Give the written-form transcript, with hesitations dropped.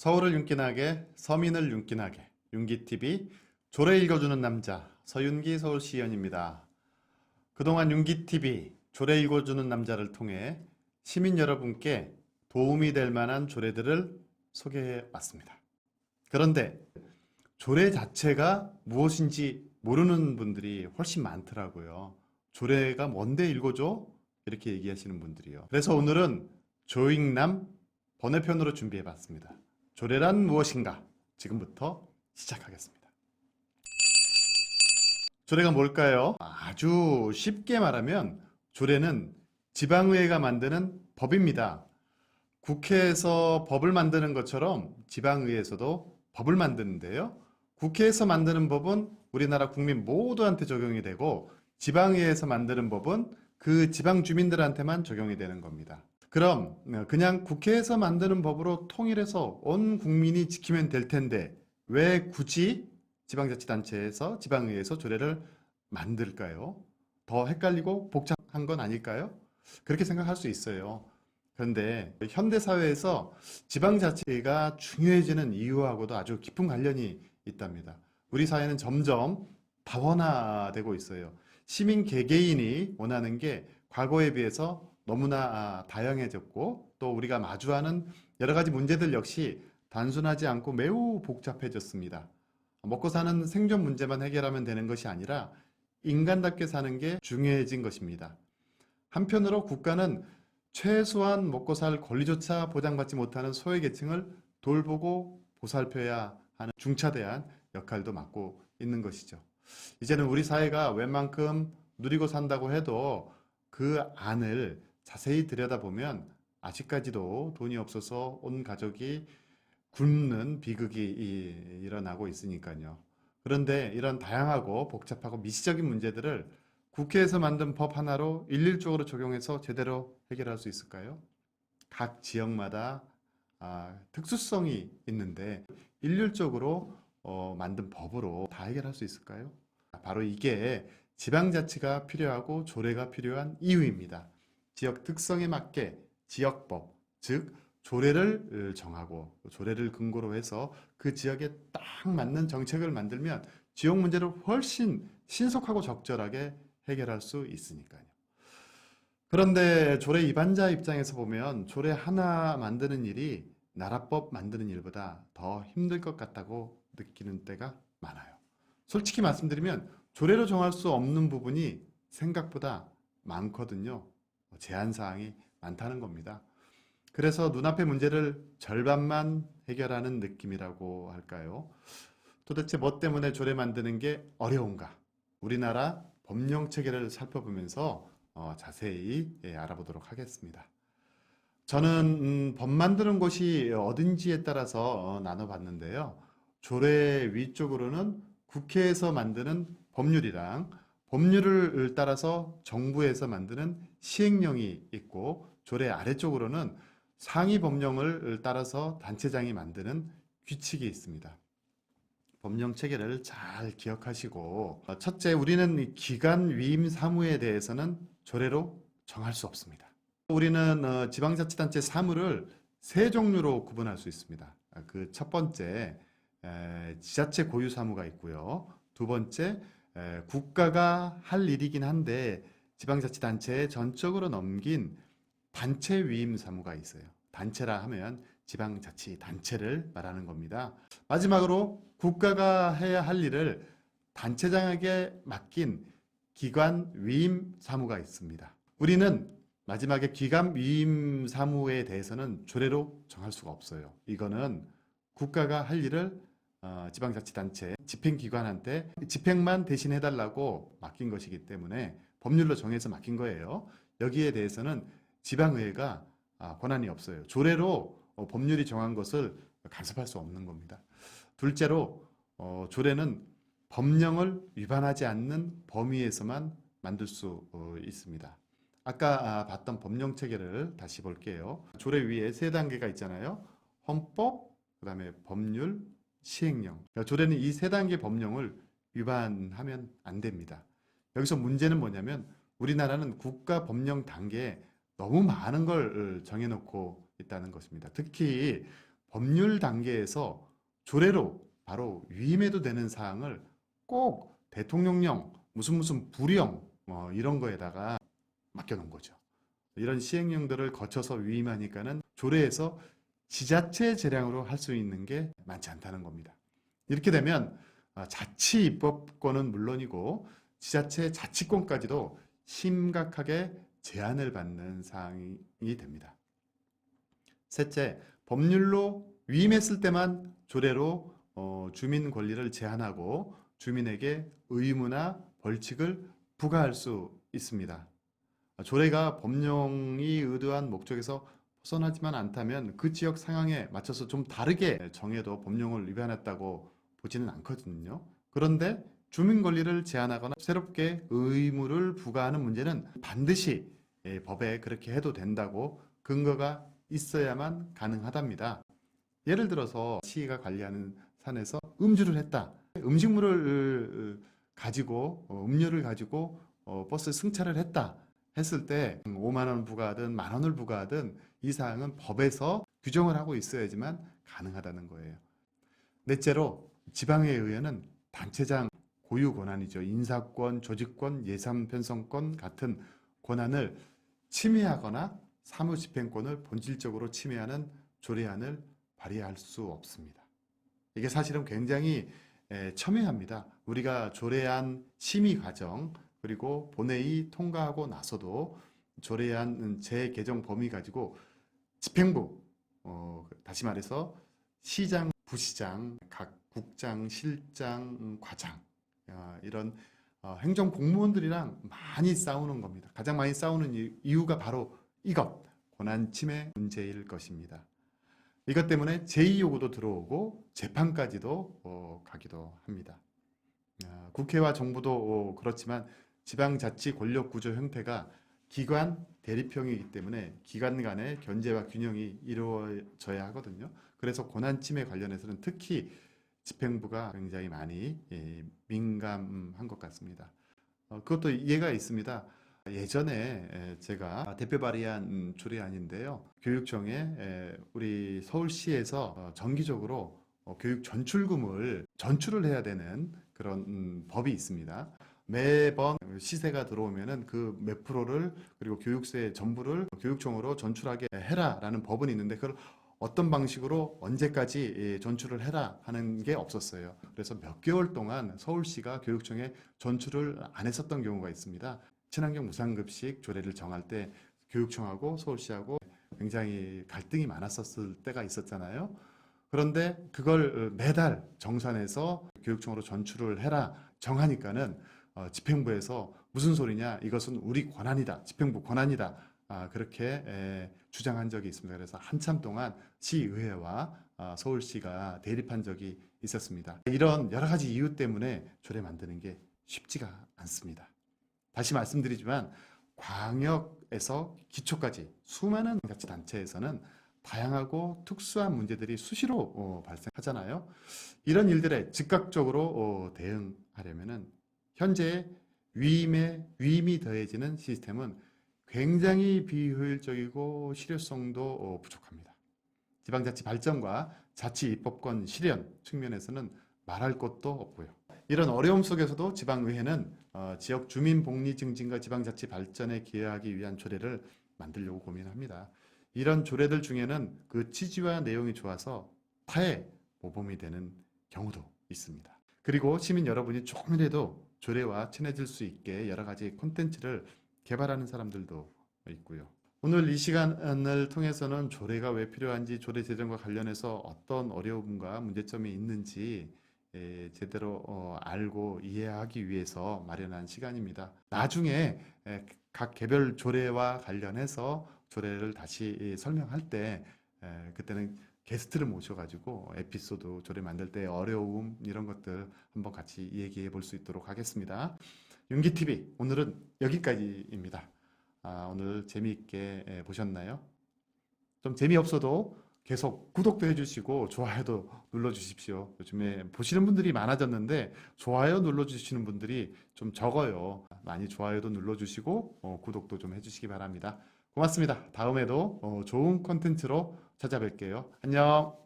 서울을 윤기나게 서민을 윤기나게 윤기TV 조례 읽어주는 남자 서윤기 서울시의원입니다. 그동안 윤기TV 조례 읽어주는 남자를 통해 시민 여러분께 도움이 될 만한 조례들을 소개해 왔습니다. 그런데 조례 자체가 무엇인지 모르는 분들이 훨씬 많더라고요. 조례가 뭔데 읽어줘? 이렇게 얘기하시는 분들이요. 그래서 오늘은 조익남 번외편으로 준비해 봤습니다. 조례란 무엇인가? 지금부터 시작하겠습니다. 조례가 뭘까요? 아주 쉽게 말하면 조례는 지방의회가 만드는 법입니다. 국회에서 법을 만드는 것처럼 지방의회에서도 법을 만드는데요. 국회에서 만드는 법은 우리나라 국민 모두한테 적용이 되고 지방의회에서 만드는 법은 그 지방 주민들한테만 적용이 되는 겁니다. 그럼 그냥 국회에서 만드는 법으로 통일해서 온 국민이 지키면 될 텐데 왜 굳이 지방자치단체에서 지방의회에서 조례를 만들까요? 더 헷갈리고 복잡한 건 아닐까요? 그렇게 생각할 수 있어요. 그런데 현대사회에서 지방자치가 중요해지는 이유하고도 아주 깊은 관련이 있답니다. 우리 사회는 점점 다원화되고 있어요. 시민 개개인이 원하는 게 과거에 비해서 너무나 다양해졌고 또 우리가 마주하는 여러 가지 문제들 역시 단순하지 않고 매우 복잡해졌습니다. 먹고 사는 생존 문제만 해결하면 되는 것이 아니라 인간답게 사는 게 중요해진 것입니다. 한편으로 국가는 최소한 먹고 살 권리조차 보장받지 못하는 소외계층을 돌보고 보살펴야 하는 중차대한 역할도 맡고 있는 것이죠. 이제는 우리 사회가 웬만큼 누리고 산다고 해도 그 안을 자세히 들여다보면 아직까지도 돈이 없어서 온 가족이 굶는 비극이 일어나고 있으니까요. 그런데 이런 다양하고 복잡하고 미시적인 문제들을 국회에서 만든 법 하나로 일률적으로 적용해서 제대로 해결할 수 있을까요? 각 지역마다 특수성이 있는데 일률적으로 만든 법으로 다 해결할 수 있을까요? 바로 이게 지방자치가 필요하고 조례가 필요한 이유입니다. 지역 특성에 맞게 지역법, 즉 조례를 정하고 조례를 근거로 해서 그 지역에 딱 맞는 정책을 만들면 지역 문제를 훨씬 신속하고 적절하게 해결할 수 있으니까요. 그런데 조례 위반자 입장에서 보면 조례 하나 만드는 일이 나라법 만드는 일보다 더 힘들 것 같다고 느끼는 때가 많아요. 솔직히 말씀드리면 조례로 정할 수 없는 부분이 생각보다 많거든요. 제한사항이 많다는 겁니다. 그래서 눈앞의 문제를 절반만 해결하는 느낌이라고 할까요? 도대체 뭐 때문에 조례 만드는 게 어려운가? 우리나라 법령 체계를 살펴보면서 자세히 알아보도록 하겠습니다. 저는 법 만드는 곳이 어딘지에 따라서 나눠봤는데요. 조례 위쪽으로는 국회에서 만드는 법률이랑 법률을 따라서 정부에서 만드는 시행령이 있고 조례 아래쪽으로는 상위 법령을 따라서 단체장이 만드는 규칙이 있습니다. 법령 체계를 잘 기억하시고 첫째, 우리는 기관 위임 사무에 대해서는 조례로 정할 수 없습니다. 우리는 지방자치단체 사무를 세 종류로 구분할 수 있습니다. 그 첫 번째, 지자체 고유 사무가 있고요. 두 번째, 국가가 할 일이긴 한데 지방자치단체에 전적으로 넘긴 단체 위임 사무가 있어요. 단체라 하면 지방자치단체를 말하는 겁니다. 마지막으로 국가가 해야 할 일을 단체장에게 맡긴 기관 위임 사무가 있습니다. 우리는 마지막에 기관 위임 사무에 대해서는 조례로 정할 수가 없어요. 이거는 국가가 할 일을 지방자치단체, 집행기관한테 집행만 대신 해달라고 맡긴 것이기 때문에 법률로 정해서 맡긴 거예요. 여기에 대해서는 지방의회가 권한이 없어요. 조례로 법률이 정한 것을 간섭할 수 없는 겁니다. 둘째로 조례는 법령을 위반하지 않는 범위에서만 만들 수 있습니다. 아까 봤던 법령 체계를 다시 볼게요. 조례 위에 세 단계가 있잖아요. 헌법, 그 다음에 법률, 시행령. 조례는 이 세 단계 법령을 위반하면 안 됩니다. 여기서 문제는 뭐냐면 우리나라는 국가 법령 단계에 너무 많은 걸 정해놓고 있다는 것입니다. 특히 법률 단계에서 조례로 바로 위임해도 되는 사항을 꼭 대통령령, 무슨 부령 이런 거에다가 맡겨놓은 거죠. 이런 시행령들을 거쳐서 위임하니까는 조례에서 지자체 재량으로 할 수 있는 게 많지 않다는 겁니다. 이렇게 되면 자치 입법권은 물론이고 지자체 자치권까지도 심각하게 제한을 받는 사항이 됩니다. 셋째, 법률로 위임했을 때만 조례로 주민 권리를 제한하고 주민에게 의무나 벌칙을 부과할 수 있습니다. 조례가 법령이 의도한 목적에서 벗어나지만 않다면 그 지역 상황에 맞춰서 좀 다르게 정해도 법령을 위반했다고 보지는 않거든요. 그런데 주민 권리를 제한하거나 새롭게 의무를 부과하는 문제는 반드시 법에 그렇게 해도 된다고 근거가 있어야만 가능하답니다. 예를 들어서 시가 관리하는 산에서 음주를 했다. 음식물을 가지고 음료를 가지고 버스 승차를 했다 했을 때 5만 원 부과하든 만 원을 부과하든 이 사항은 법에서 규정을 하고 있어야지만 가능하다는 거예요. 넷째로 지방의 의회는 단체장 고유 권한이죠. 인사권, 조직권, 예산 편성권 같은 권한을 침해하거나 사무집행권을 본질적으로 침해하는 조례안을 발의할 수 없습니다. 이게 사실은 굉장히 첨예합니다. 우리가 조례안 심의 과정 그리고 본회의 통과하고 나서도 조례안 재개정 범위 가지고 집행부, 다시 말해서 시장, 부시장, 각 국장, 실장, 과장 이런 행정 공무원들이랑 많이 싸우는 겁니다. 가장 많이 싸우는 이유가 바로 이것, 권한 침해 문제일 것입니다. 이것 때문에 제의 요구도 들어오고 재판까지도 가기도 합니다. 국회와 정부도 그렇지만 지방자치 권력 구조 형태가 기관 대립형이기 때문에 기관 간의 견제와 균형이 이루어져야 하거든요. 그래서 권한 침해 관련해서는 특히 집행부가 굉장히 많이 민감한 것 같습니다. 그것도 이해가 있습니다. 예전에 제가 대표 발의한 조례안인데요. 교육청에 우리 서울시에서 정기적으로 교육 전출금을 전출을 해야 되는 그런 법이 있습니다. 매번 시세가 들어오면은 그 몇 프로를 그리고 교육세 전부를 교육청으로 전출하게 해라라는 법은 있는데 그걸 어떤 방식으로 언제까지 전출을 해라 하는 게 없었어요. 그래서 몇 개월 동안 서울시가 교육청에 전출을 안 했었던 경우가 있습니다. 친환경 무상급식 조례를 정할 때 교육청하고 서울시하고 굉장히 갈등이 많았었을 때가 있었잖아요. 그런데 그걸 매달 정산해서 교육청으로 전출을 해라 정하니까는 집행부에서 무슨 소리냐 이것은 우리 권한이다 집행부 권한이다 그렇게 주장한 적이 있습니다. 그래서 한참 동안 시의회와 서울시가 대립한 적이 있었습니다. 이런 여러 가지 이유 때문에 조례 만드는 게 쉽지가 않습니다. 다시 말씀드리지만 광역에서 기초까지 수많은 자치단체에서는 다양하고 특수한 문제들이 수시로 발생하잖아요. 이런 일들에 즉각적으로 대응하려면은 현재 위임이 더해지는 시스템은 굉장히 비효율적이고 실효성도 부족합니다. 지방자치 발전과 자치 입법권 실현 측면에서는 말할 것도 없고요. 이런 어려움 속에서도 지방의회는 지역 주민 복리 증진과 지방자치 발전에 기여하기 위한 조례를 만들려고 고민합니다. 이런 조례들 중에는 그 취지와 내용이 좋아서 타에 모범이 되는 경우도 있습니다. 그리고 시민 여러분이 조금이라도 조례와 친해질 수 있게 여러 가지 콘텐츠를 개발하는 사람들도 있고요. 오늘 이 시간을 통해서는 조례가 왜 필요한지, 조례 제정과 관련해서 어떤 어려움과 문제점이 있는지 제대로 알고 이해하기 위해서 마련한 시간입니다. 나중에 각 개별 조례와 관련해서 조례를 다시 설명할 때 그때는 게스트를 모셔가지고 에피소드 조례 만들 때 어려움 이런 것들 한번 같이 얘기해 볼 수 있도록 하겠습니다. 윤기TV 오늘은 여기까지입니다. 오늘 재미있게 보셨나요? 좀 재미없어도 계속 구독도 해주시고 좋아요도 눌러주십시오. 요즘에 보시는 분들이 많아졌는데 좋아요 눌러주시는 분들이 좀 적어요. 많이 좋아요도 눌러주시고 구독도 좀 해주시기 바랍니다. 고맙습니다. 다음에도 좋은 콘텐츠로 찾아뵐게요. 안녕.